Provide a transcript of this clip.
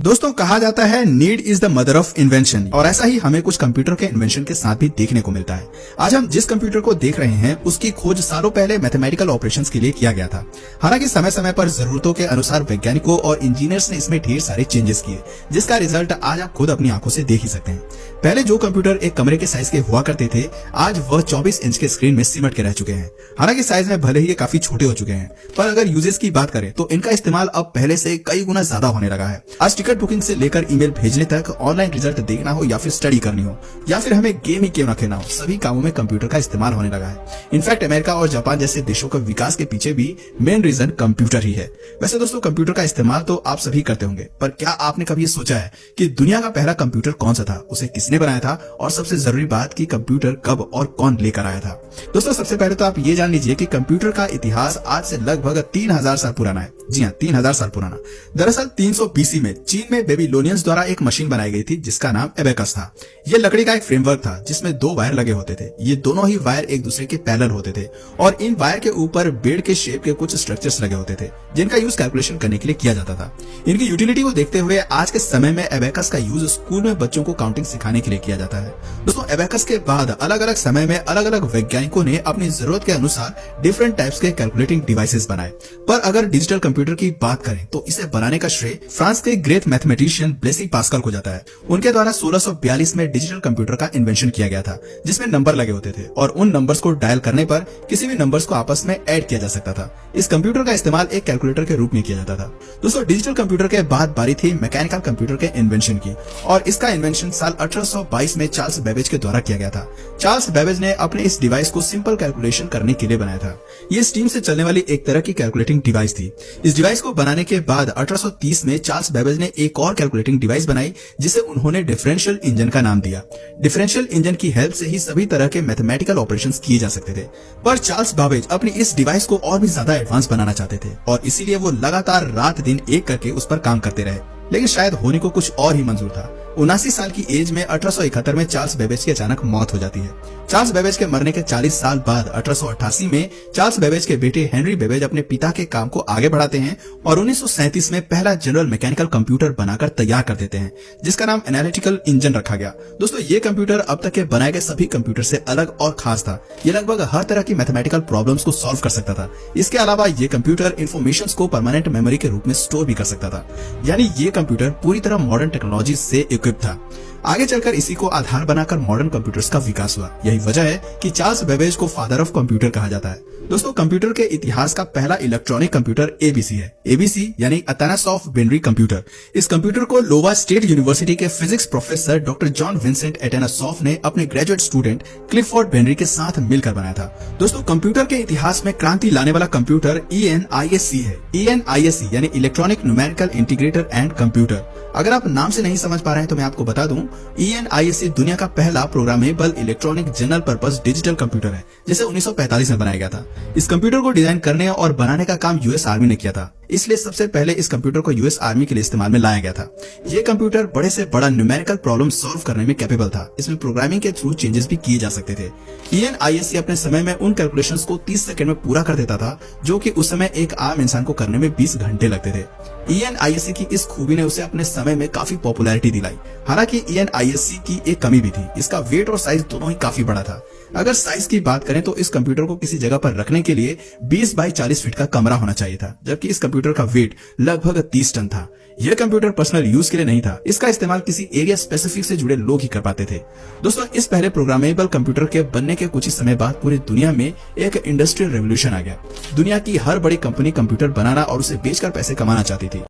दोस्तों कहा जाता है need is the mother of invention और ऐसा ही हमें कुछ कंप्यूटर के इन्वेंशन के साथ भी देखने को मिलता है। आज हम जिस कंप्यूटर को देख रहे हैं उसकी खोज सालों पहले मैथमेटिकल ऑपरेशंस के लिए किया गया था। हालांकि समय समय पर जरूरतों के अनुसार वैज्ञानिकों और इंजीनियर्स ने इसमें ढेर सारे चेंजेस किए, जिसका रिजल्ट आज आप खुद अपनी आंखों से देख ही सकते हैं। पहले जो कंप्यूटर एक कमरे के साइज के हुआ करते थे, आज वह 24 इंच के स्क्रीन में सिमट के रह चुके हैं। हालांकि साइज में भले ही ये काफी छोटे हो चुके हैं, पर अगर यूजेस की बात करें तो इनका इस्तेमाल अब पहले से कई गुना ज्यादा होने लगा है। आज टिकट बुकिंग से लेकर ईमेल भेजने तक, ऑनलाइन रिजल्ट देखना हो या फिर स्टडी करनी हो या फिर हमें गेम ही क्यों न खेलना हो, सभी कामों में कंप्यूटर का इस्तेमाल होने लगा है। इनफैक्ट अमेरिका और जापान जैसे देशों के विकास के पीछे भी मेन रीजन कंप्यूटर ही है। वैसे दोस्तों कंप्यूटर का इस्तेमाल तो आप सभी करते होंगे, पर क्या आपने कभी सोचा है कि दुनिया का पहला कंप्यूटर कौन सा था, उसे किसने बनाया था और सबसे जरूरी बात कि कंप्यूटर कब और कौन लेकर आया था। दोस्तों सबसे पहले तो आप ये जान लीजिए कि कंप्यूटर का इतिहास आज से लगभग 3000 साल पुराना है। जी हाँ, 3000 साल पुराना। दरअसल 300 बीसी में चीन में बेबीलोनियंस द्वारा एक मशीन बनाई गई थी जिसका नाम एबेकस था। यह लकड़ी का एक फ्रेमवर्क था जिसमें 2 वायर लगे होते थे। ये दोनों ही वायर एक दूसरे के पैरेलल होते थे और इन वायर के ऊपर बेड के शेप के कुछ स्ट्रक्चर्स लगे होते थे जिनका यूज कैलकुलेशन करने के लिए किया जाता था। इनकी यूटिलिटी को देखते हुए आज के समय में एबेकस का यूज स्कूल में बच्चों को काउंटिंग सिखाने के लिए किया जाता है। दोस्तों एबेकस के बाद अलग अलग समय में अलग अलग वैज्ञानिकों ने अपनी जरूरत के अनुसार डिफरेंट टाइप्स के कैलकुलेटिंग डिवाइसेस बनाए। पर अगर डिजिटल कंप्यूटर की बात करें तो इसे बनाने का श्रेय फ्रांस के ग्रेट मैथमेटिशियन ब्लेसी पास्कल को जाता है। उनके द्वारा 1642 में डिजिटल कंप्यूटर का इन्वेंशन किया गया था, जिसमें नंबर लगे होते थे और उन नंबर्स को डायल करने पर किसी भी नंबर्स को आपस में ऐड किया जा सकता था। इस कंप्यूटर का इस्तेमाल एक कैलकुलेटर के रूप में किया जाता था। दोस्तों डिजिटल कंप्यूटर के बाद बारी थी मैकेनिकल कंप्यूटर के इन्वेंशन की और इसका इन्वेंशन साल 1822 में चार्ल्स बेबेज के द्वारा किया गया था। चार्ल्स बेबेज ने अपने इस डिवाइस को सिंपल कैलकुलेशन करने के लिए बनाया था। ये स्टीम से चलने वाली एक तरह की कैलकुलेटिंग डिवाइस थी। इस डिवाइस को बनाने के बाद 1830 में चार्ल्स बेबेज ने एक और कैलकुलेटिंग डिवाइस बनाई जिसे उन्होंने डिफरेंशियल इंजन का नाम दिया। डिफरेंशियल इंजन की हेल्प से ही सभी तरह के मैथमेटिकल ऑपरेशंस किए जा सकते थे। पर चार्ल्स बेबेज अपनी इस डिवाइस को और भी ज्यादा एडवांस बनाना चाहते थे और इसीलिए वो लगातार रात दिन एक करके उस पर काम करते रहे, लेकिन शायद होने को कुछ और ही मंजूर था। 79 साल की एज में 1871 में चार्ल्स बेबेज की अचानक मौत हो जाती है। चार्ल्स बेबेज के मरने के 40 साल बाद 1888 में चार्ल्स बेबेज के बेटे हेनरी बेबेज अपने पिता के काम को आगे बढ़ाते हैं और 1937 में पहला जनरल मैकेनिकल कंप्यूटर बनाकर तैयार कर देते हैं जिसका नाम एनालिटिकल इंजन रखा गया। दोस्तों ये कंप्यूटर अब तक के बनाए गए सभी कंप्यूटर से अलग और खास था। ये लगभग हर तरह की मैथमेटिकल प्रॉब्लम्स को सॉल्व कर सकता था। इसके अलावा ये कंप्यूटर इन्फॉर्मेशन को परमानेंट मेमोरी के रूप में स्टोर भी कर सकता था। यानी ये कंप्यूटर पूरी तरह मॉडर्न टेक्नोलॉजी से इक्विप था। आगे चलकर इसी को आधार बनाकर मॉडर्न कंप्यूटर्स का विकास हुआ। यही वजह है कि चार्ल्स बेबेज को फादर ऑफ कंप्यूटर कहा जाता है। दोस्तों कंप्यूटर के इतिहास का पहला इलेक्ट्रॉनिक कंप्यूटर एबीसी है। एबीसी यानी अतानासॉफ बेनरी कंप्यूटर। इस कंप्यूटर को लोवा स्टेट यूनिवर्सिटी के physics professor doctor John Vincent Atanasoff ने अपने ग्रेजुएट स्टूडेंट क्लिफोर्ड बेनरी के साथ मिलकर बनाया था। दोस्तों कंप्यूटर के इतिहास में क्रांति लाने वाला कंप्यूटर ENISC है। ENISC यानी electronic numerical integrator and computer. अगर आप नाम से नहीं समझ पा रहे हैं तो मैं आपको बता दूं, ENISC दुनिया का पहला programmable electronic general purpose digital computer है जिसे 1945 में बनाया गया था। इस कंप्यूटर को डिजाइन करने और बनाने का काम यूएस आर्मी ने किया था, इसलिए सबसे पहले इस कंप्यूटर को यूएस आर्मी के लिए इस्तेमाल में लाया गया था। ये कंप्यूटर बड़े से बड़ा न्यूमेरिकल प्रॉब्लम सॉल्व करने में कैपेबल था। इसमें प्रोग्रामिंग के थ्रू चेंजेस भी किए जा सकते थे। ENISC अपने समय में उन कैलकुलेशंस को 30 सेकंड में पूरा कर देता था जो कि उस समय एक आम इंसान को करने में 20 घंटे लगते थे। ENISC की इस खूबी ने उसे अपने समय में काफी पॉपुलैरिटी दिलाई। हालांकि ENISC की एक कमी भी थी, इसका वेट और साइज दोनों ही काफी बड़ा था। अगर साइज की बात करें तो इस कंप्यूटर को किसी जगह पर रखने के लिए 20 बाई 40 फीट का कमरा होना चाहिए था, जबकि इस कंप्यूटर का वेट लगभग 30 टन था। यह कंप्यूटर पर्सनल यूज के लिए नहीं था, इसका इस्तेमाल किसी एरिया स्पेसिफिक से जुड़े लोग ही कर पाते थे। दोस्तों इस पहले प्रोग्रामेबल कंप्यूटर के बनने के कुछ ही समय बाद पूरी दुनिया में एक इंडस्ट्रियल रेवोल्यूशन आ गया। दुनिया की हर बड़ी कंपनी कंप्यूटर बनाना और उसे बेचकर पैसे कमाना चाहती थी।